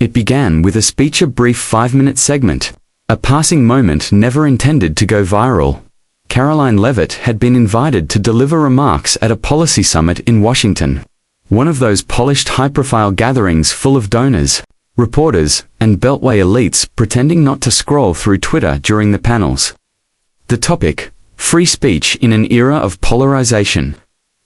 It began with a speech, a brief 5-minute segment, a passing moment never intended to go viral. Karoline Leavitt had been invited to deliver remarks at a policy summit in Washington, one of those polished high-profile gatherings full of donors, reporters, and Beltway elites pretending not to scroll through Twitter during the panels. The topic: free speech in an era of polarization.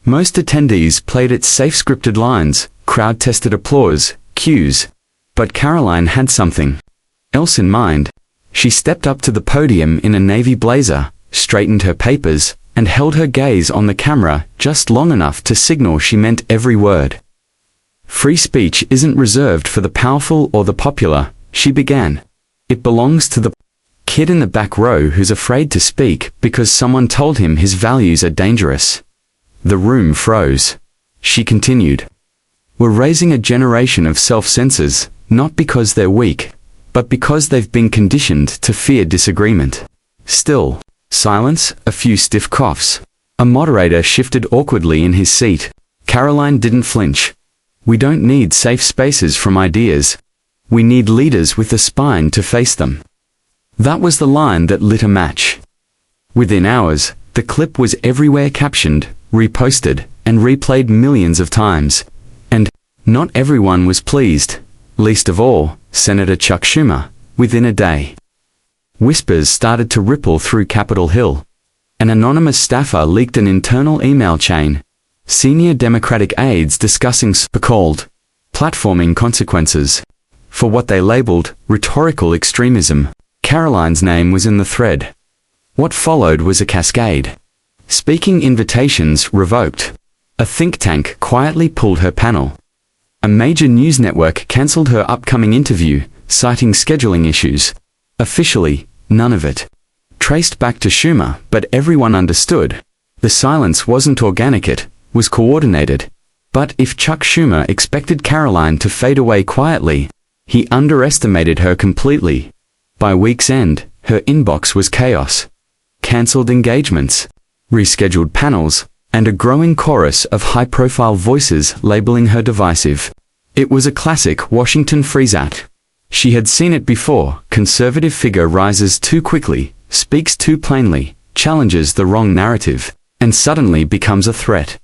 Most attendees played its safe scripted lines, crowd-tested applause, cues. But Karoline had something else in mind. She stepped up to the podium in a navy blazer, straightened her papers, and held her gaze on the camera just long enough to signal she meant every word. Free speech isn't reserved for the powerful or the popular, she began. It belongs to the kid in the back row who's afraid to speak because someone told him his values are dangerous. The room froze. She continued. We're raising a generation of self-censors, not because they're weak, but because they've been conditioned to fear disagreement. Still, silence, a few stiff coughs. A moderator shifted awkwardly in his seat. Karoline didn't flinch. We don't need safe spaces from ideas. We need leaders with the spine to face them. That was the line that lit a match. Within hours, the clip was everywhere captioned, reposted, and replayed millions of times. And not everyone was pleased, least of all Senator Chuck Schumer. Within a day, whispers started to ripple through Capitol Hill. An anonymous staffer leaked an internal email chain. Senior Democratic aides discussing so-called platforming consequences for what they labeled rhetorical extremism. Karoline's name was in the thread. What followed was a cascade. Speaking invitations revoked. A think tank quietly pulled her panel. A major news network cancelled her upcoming interview, citing scheduling issues. Officially, none of it traced back to Schumer, but everyone understood. The silence wasn't organic, it was coordinated. But if Chuck Schumer expected Karoline to fade away quietly, he underestimated her completely. By week's end, her inbox was chaos. Cancelled engagements, rescheduled panels, and a growing chorus of high-profile voices labeling her divisive. It was a classic Washington freeze-out. She had seen it before. Conservative figure rises too quickly, speaks too plainly, challenges the wrong narrative, and suddenly becomes a threat.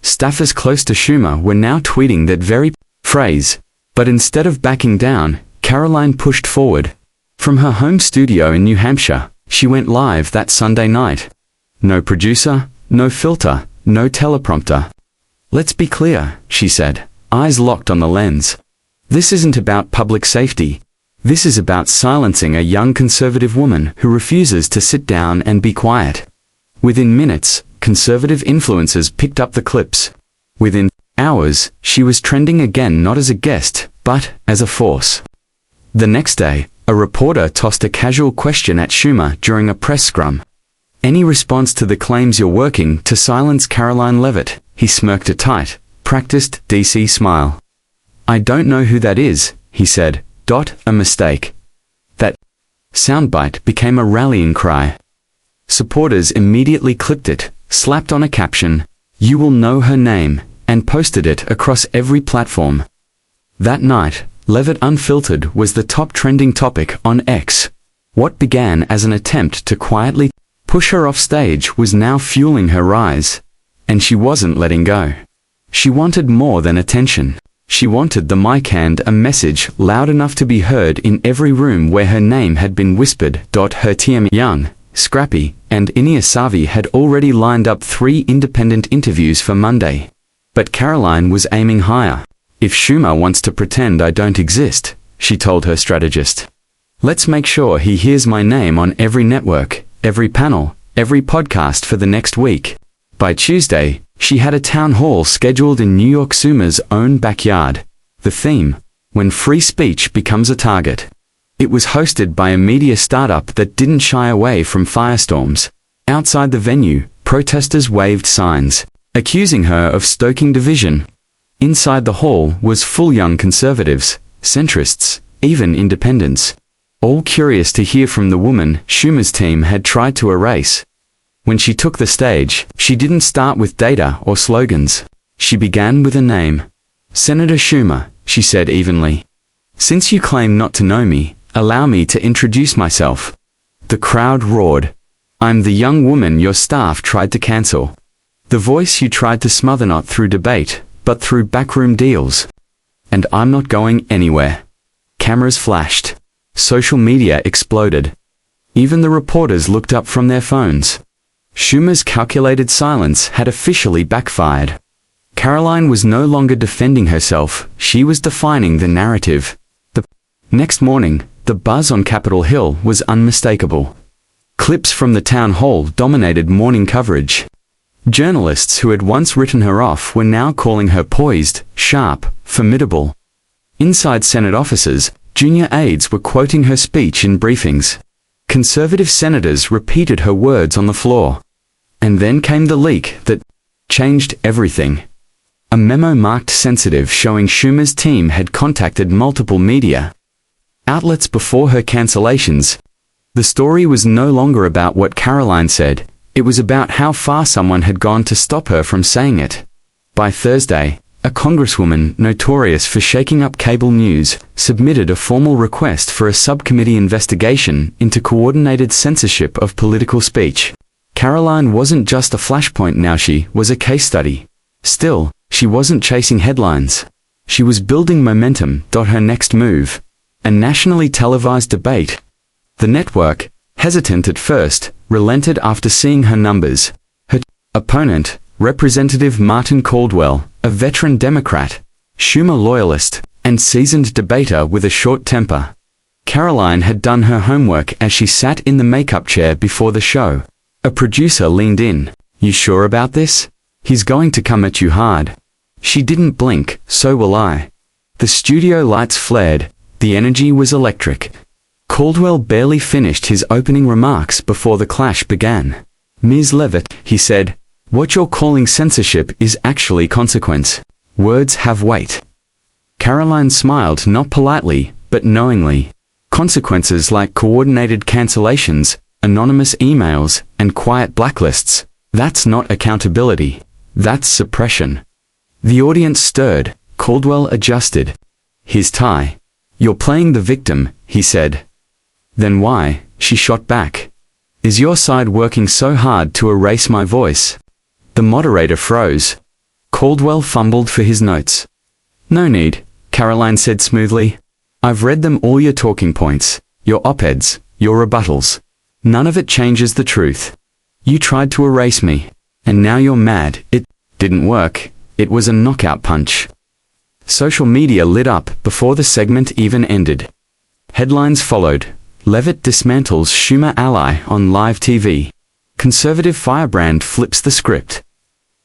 Staffers close to Schumer were now tweeting that very phrase. But instead of backing down, Karoline pushed forward. From her home studio in New Hampshire, she went live that Sunday night. No producer, no filter, no teleprompter. Let's be clear, she said, eyes locked on the lens. This isn't about public safety. This is about silencing a young conservative woman who refuses to sit down and be quiet. Within minutes, conservative influencers picked up the clips. Within hours, she was trending again, not as a guest, but as a force. The next day, a reporter tossed a casual question at Schumer during a press scrum. Any response to the claims you're working to silence Karoline Leavitt? He smirked a tight, practiced DC smile. I don't know who that is, he said. A mistake. That soundbite became a rallying cry. Supporters immediately clipped it, slapped on a caption, "You will know her name," and posted it across every platform. That night, Leavitt Unfiltered was the top trending topic on X. What began as an attempt to quietly push her off stage was now fueling her rise. And she wasn't letting go. She wanted more than attention. She wanted the mic and a message loud enough to be heard in every room where her name had been whispered. Her team, Young, Scrappy, and Inia Savi, had already lined up 3 independent interviews for Monday. But Karoline was aiming higher. If Schumer wants to pretend I don't exist, she told her strategist, let's make sure he hears my name on every network, every panel, every podcast for the next week. By Tuesday, she had a town hall scheduled in New York Schumer's own backyard. The theme: when free speech becomes a target. It was hosted by a media startup that didn't shy away from firestorms. Outside the venue, protesters waved signs, accusing her of stoking division. Inside the hall was full young conservatives, centrists, even independents, all curious to hear from the woman Schumer's team had tried to erase. When she took the stage, she didn't start with data or slogans. She began with a name. Senator Schumer, she said evenly. Since you claim not to know me, allow me to introduce myself. The crowd roared. I'm the young woman your staff tried to cancel. The voice you tried to smother not through debate, but through backroom deals. And I'm not going anywhere. Cameras flashed. Social media exploded. Even the reporters looked up from their phones. Schumer's calculated silence had officially backfired. Karoline was no longer defending herself, she was defining the narrative. The next morning, the buzz on Capitol Hill was unmistakable. Clips from the town hall dominated morning coverage. Journalists who had once written her off were now calling her poised, sharp, formidable. Inside Senate offices, junior aides were quoting her speech in briefings. Conservative senators repeated her words on the floor. And then came the leak that changed everything. A memo marked sensitive showing Schumer's team had contacted multiple media outlets before her cancellations. The story was no longer about what Karoline said, it was about how far someone had gone to stop her from saying it. By Thursday, a congresswoman notorious for shaking up cable news submitted a formal request for a subcommittee investigation into coordinated censorship of political speech. Karoline wasn't just a flashpoint now, she was a case study. Still, she wasn't chasing headlines. She was building momentum. Her next move, a nationally televised debate. The network, hesitant at first, relented after seeing her numbers. Her opponent, Representative Martin Caldwell, a veteran Democrat, Schumer loyalist, and seasoned debater with a short temper. Karoline had done her homework as she sat in the makeup chair before the show. A producer leaned in. You sure about this? He's going to come at you hard. She didn't blink, so will I. The studio lights flared. The energy was electric. Caldwell barely finished his opening remarks before the clash began. Ms. Levitt, he said, what you're calling censorship is actually consequence. Words have weight. Karoline smiled, not politely, but knowingly. Consequences like coordinated cancellations, anonymous emails, and quiet blacklists. That's not accountability. That's suppression. The audience stirred. Caldwell adjusted his tie. You're playing the victim, he said. Then why? She shot back. Is your side working so hard to erase my voice? The moderator froze. Caldwell fumbled for his notes. No need, Karoline said smoothly. I've read them all, your talking points, your op-eds, your rebuttals. None of it changes the truth. You tried to erase me, and now you're mad. It didn't work. It was a knockout punch. Social media lit up before the segment even ended. Headlines followed. Levitt dismantles Schumer ally on live TV. Conservative firebrand flips the script.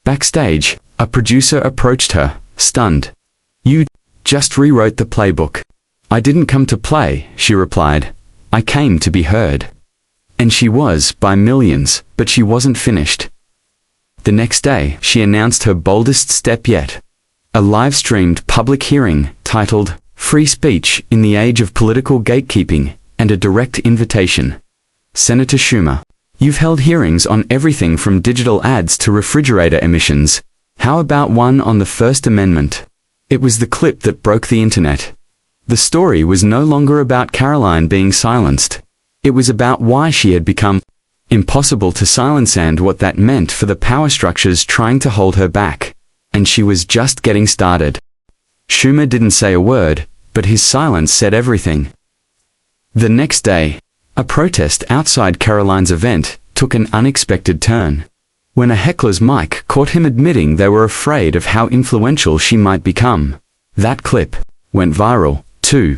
Backstage, a producer approached her, stunned. You just rewrote the playbook. I didn't come to play, she replied. I came to be heard. And she was, by millions, but she wasn't finished. The next day, she announced her boldest step yet. A live-streamed public hearing, titled, Free Speech in the Age of Political Gatekeeping, and a direct invitation. Senator Schumer, you've held hearings on everything from digital ads to refrigerator emissions. How about one on the First Amendment? It was the clip that broke the internet. The story was no longer about Karoline being silenced. It was about why she had become impossible to silence and what that meant for the power structures trying to hold her back. And she was just getting started. Schumer didn't say a word, but his silence said everything. The next day, a protest outside Karoline's event took an unexpected turn. When a heckler's mic caught him admitting they were afraid of how influential she might become. That clip went viral, too.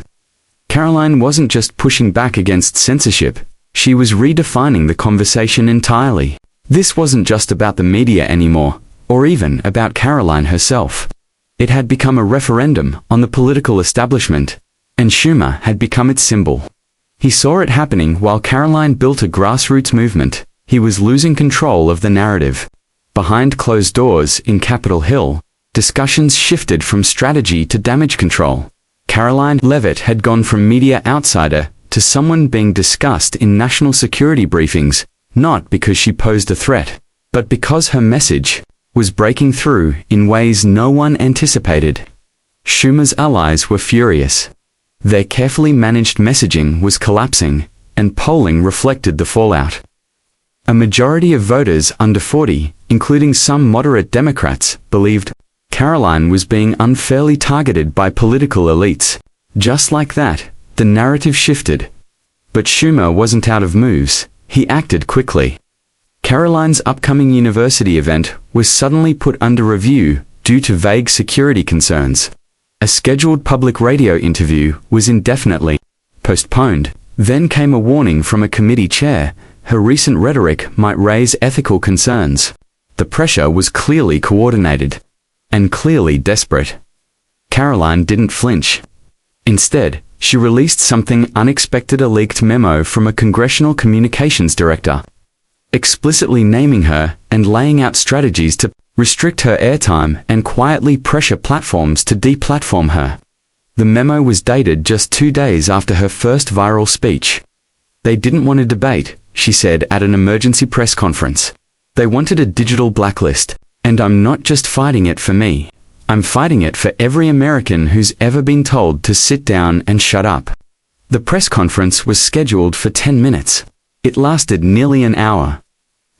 Karoline wasn't just pushing back against censorship, she was redefining the conversation entirely. This wasn't just about the media anymore, or even about Karoline herself. It had become a referendum on the political establishment, and Schumer had become its symbol. He saw it happening while Karoline built a grassroots movement. He was losing control of the narrative. Behind closed doors in Capitol Hill, discussions shifted from strategy to damage control. Karoline Levitt had gone from media outsider to someone being discussed in national security briefings, not because she posed a threat, but because her message was breaking through in ways no one anticipated. Schumer's allies were furious. Their carefully managed messaging was collapsing, and polling reflected the fallout. A majority of voters under 40, including some moderate Democrats, believed Karoline was being unfairly targeted by political elites. Just like that, the narrative shifted. But Schumer wasn't out of moves. He acted quickly. Karoline's upcoming university event was suddenly put under review due to vague security concerns. A scheduled public radio interview was indefinitely postponed. Then came a warning from a committee chair. Her recent rhetoric might raise ethical concerns. The pressure was clearly coordinated and clearly desperate. Karoline didn't flinch. Instead, she released something unexpected: a leaked memo from a congressional communications director, explicitly naming her and laying out strategies to restrict her airtime and quietly pressure platforms to deplatform her. The memo was dated just 2 days after her first viral speech. They didn't want a debate, she said at an emergency press conference. They wanted a digital blacklist, and I'm not just fighting it for me. I'm fighting it for every American who's ever been told to sit down and shut up. The press conference was scheduled for 10 minutes. It lasted nearly an hour.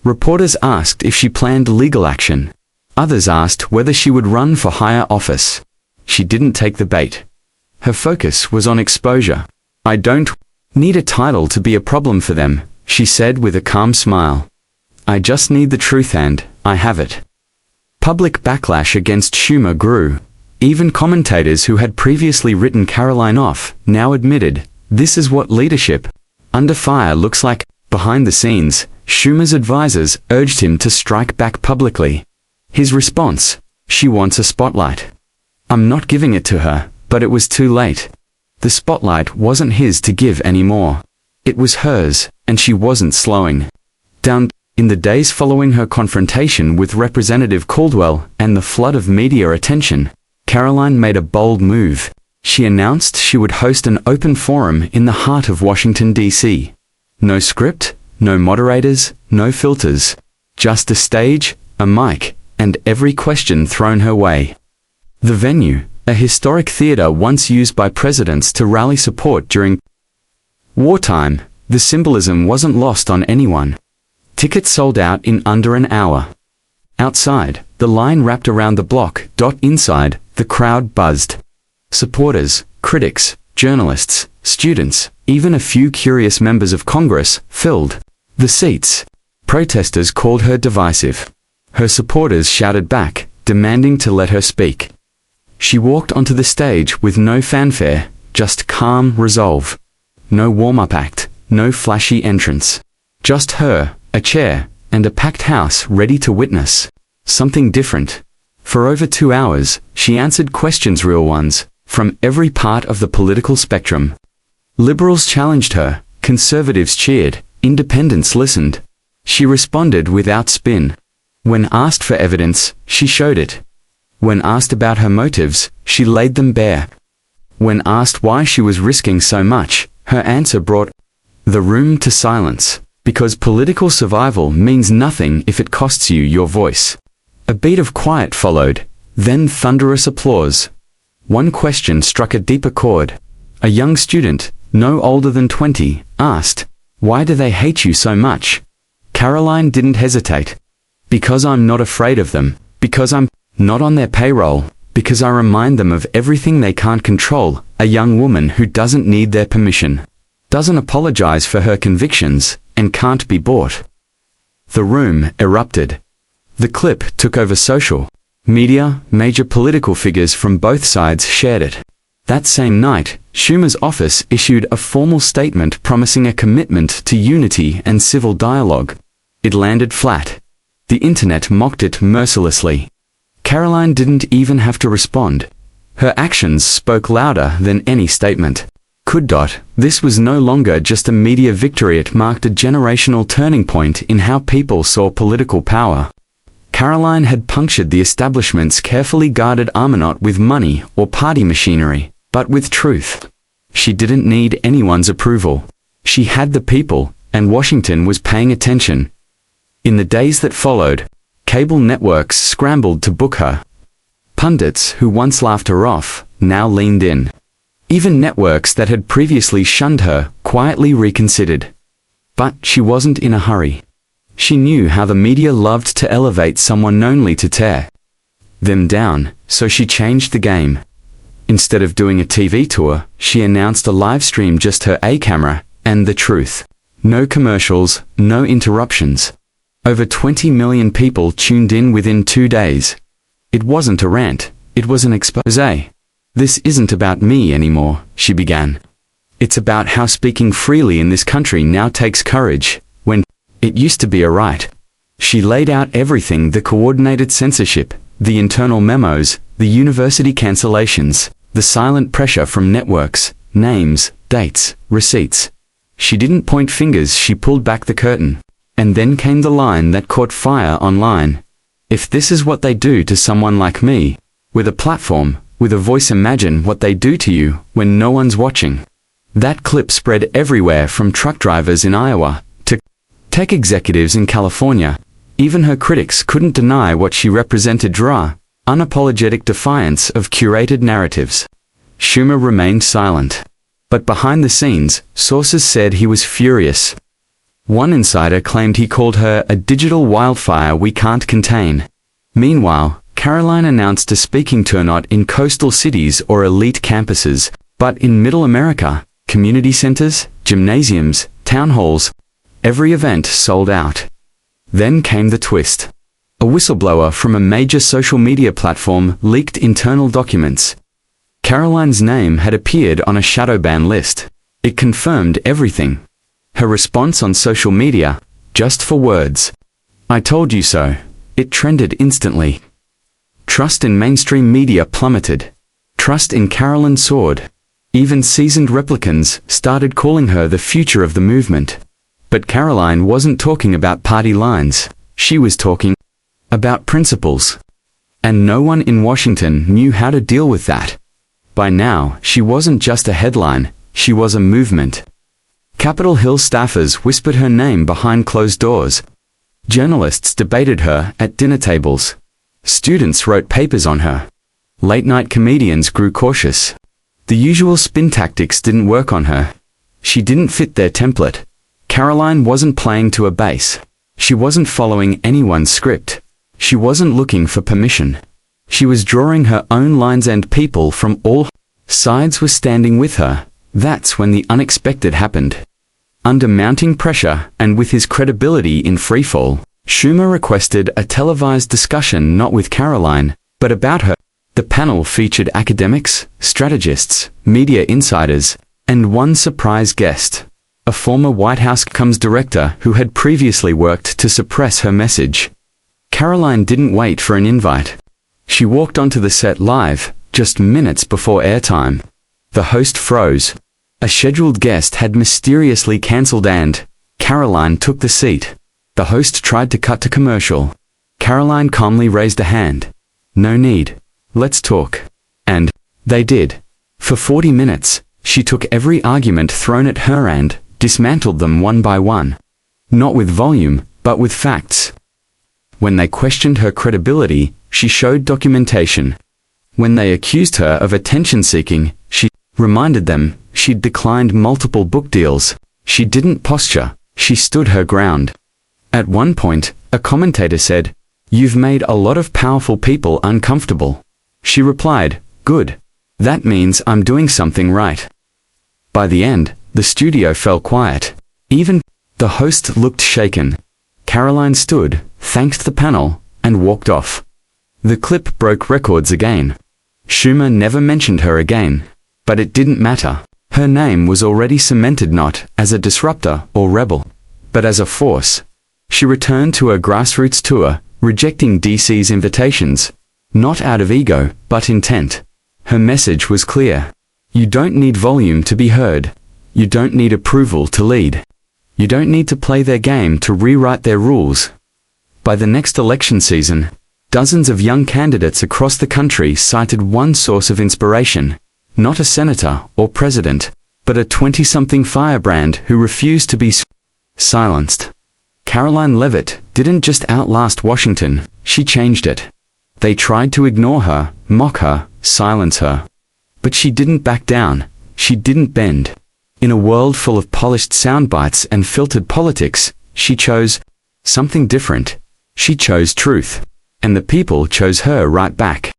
Reporters asked if she planned legal action. Others asked whether she would run for higher office. She didn't take the bait. Her focus was on exposure. I don't need a title to be a problem for them, she said with a calm smile. I just need the truth, and I have it. Public backlash against Schumer grew. Even commentators who had previously written Karoline off now admitted, this is what leadership under fire looks like. Behind the scenes, Schumer's advisors urged him to strike back publicly. His response: she wants a spotlight. I'm not giving it to her, but it was too late. The spotlight wasn't his to give anymore. It was hers, and she wasn't slowing down. In the days following her confrontation with Representative Caldwell and the flood of media attention, Karoline made a bold move. She announced she would host an open forum in the heart of Washington, D.C. No script, no moderators, no filters. Just a stage, a mic, and every question thrown her way. The venue, a historic theater once used by presidents to rally support during wartime, the symbolism wasn't lost on anyone. Tickets sold out in under an hour. Outside, the line wrapped around the block. Inside, the crowd buzzed. Supporters, critics, journalists, students, even a few curious members of Congress filled the seats. Protesters called her divisive. Her supporters shouted back, demanding to let her speak. She walked onto the stage with no fanfare, just calm resolve. No warm-up act, no flashy entrance. Just her, a chair, and a packed house ready to witness something different. For over 2 hours, she answered questions, real ones, from every part of the political spectrum. Liberals challenged her, conservatives cheered, independents listened. She responded without spin. When asked for evidence, she showed it. When asked about her motives, she laid them bare. When asked why she was risking so much, her answer brought the room to silence. Because political survival means nothing if it costs you your voice. A beat of quiet followed, then thunderous applause. One question struck a deeper chord. A young student, no older than 20, asked, "Why do they hate you so much?" Karoline didn't hesitate. Because I'm not afraid of them. Because I'm not on their payroll. Because I remind them of everything they can't control. A young woman who doesn't need their permission. Doesn't apologize for her convictions, and can't be bought. The room erupted. The clip took over social media. Major political figures from both sides shared it. That same night, Schumer's office issued a formal statement promising a commitment to unity and civil dialogue. It landed flat. The internet mocked it mercilessly. Karoline didn't even have to respond. Her actions spoke louder than any statement. This was no longer just a media victory, it marked a generational turning point in how people saw political power. Karoline had punctured the establishment's carefully guarded armor not with money or party machinery, but with truth. She didn't need anyone's approval. She had the people, and Washington was paying attention. In the days that followed, cable networks scrambled to book her. Pundits who once laughed her off now leaned in. Even networks that had previously shunned her quietly reconsidered. But she wasn't in a hurry. She knew how the media loved to elevate someone only to tear them down, so she changed the game. Instead of doing a TV tour, she announced a live stream, just her camera and the truth. No commercials, no interruptions. Over 20 million people tuned in within 2 days. It wasn't a rant, it was an expose. This isn't about me anymore, she began. It's about how speaking freely in this country now takes courage, when it used to be a right. She laid out everything: the coordinated censorship, the internal memos, the university cancellations, the silent pressure from networks, names, dates, receipts. She didn't point fingers, she pulled back the curtain. And then came the line that caught fire online. If this is what they do to someone like me, with a platform, with a voice, imagine what they do to you when no one's watching. That clip spread everywhere, from truck drivers in Iowa to tech executives in California. Even her critics couldn't deny what she represented: raw, unapologetic defiance of curated narratives. Schumer remained silent. But behind the scenes, sources said he was furious. One insider claimed he called her a digital wildfire we can't contain. Meanwhile, Karoline announced a speaking tour not in coastal cities or elite campuses, but in middle America, community centers, gymnasiums, town halls. Every event sold out. Then came the twist. A whistleblower from a major social media platform leaked internal documents. Karoline's name had appeared on a shadow ban list. It confirmed everything. Her response on social media: just for words. I told you so. It trended instantly. Trust in mainstream media plummeted. Trust in Karoline soared. Even seasoned replicants started calling her the future of the movement. But Karoline wasn't talking about party lines. She was talking about principles. And no one in Washington knew how to deal with that. By now, she wasn't just a headline, she was a movement. Capitol Hill staffers whispered her name behind closed doors. Journalists debated her at dinner tables. Students wrote papers on her. Late-night comedians grew cautious. The usual spin tactics didn't work on her. She didn't fit their template. Karoline wasn't playing to a base. She wasn't following anyone's script. She wasn't looking for permission. She was drawing her own lines, and people from all sides were standing with her. That's when the unexpected happened. Under mounting pressure, and with his credibility in freefall, Schumer requested a televised discussion not with Karoline, but about her. The panel featured academics, strategists, media insiders, and one surprise guest, a former White House comms director who had previously worked to suppress her message. Karoline didn't wait for an invite. She walked onto the set live, just minutes before airtime. The host froze. A scheduled guest had mysteriously cancelled, and Karoline took the seat. The host tried to cut to commercial. Karoline calmly raised a hand. No need. Let's talk. And they did. For 40 minutes, she took every argument thrown at her and dismantled them one by one. Not with volume, but with facts. When they questioned her credibility, she showed documentation. When they accused her of attention-seeking, she reminded them she'd declined multiple book deals. She didn't posture, she stood her ground. At one point, a commentator said, "You've made a lot of powerful people uncomfortable." She replied, "Good. That means I'm doing something right." By the end, the studio fell quiet. Even the host looked shaken. Karoline stood, thanked the panel, and walked off. The clip broke records again. Schumer never mentioned her again. But it didn't matter. Her name was already cemented, not as a disruptor or rebel, but as a force. She returned to her grassroots tour, rejecting DC's invitations, not out of ego, but intent. Her message was clear. You don't need volume to be heard. You don't need approval to lead. You don't need to play their game to rewrite their rules. By the next election season, dozens of young candidates across the country cited one source of inspiration: not a senator or president, but a 20-something firebrand who refused to be silenced. Karoline Leavitt didn't just outlast Washington, she changed it. They tried to ignore her, mock her, silence her. But she didn't back down, She didn't bend. In a world full of polished soundbites and filtered politics, she chose something different. She chose truth. And the people chose her right back.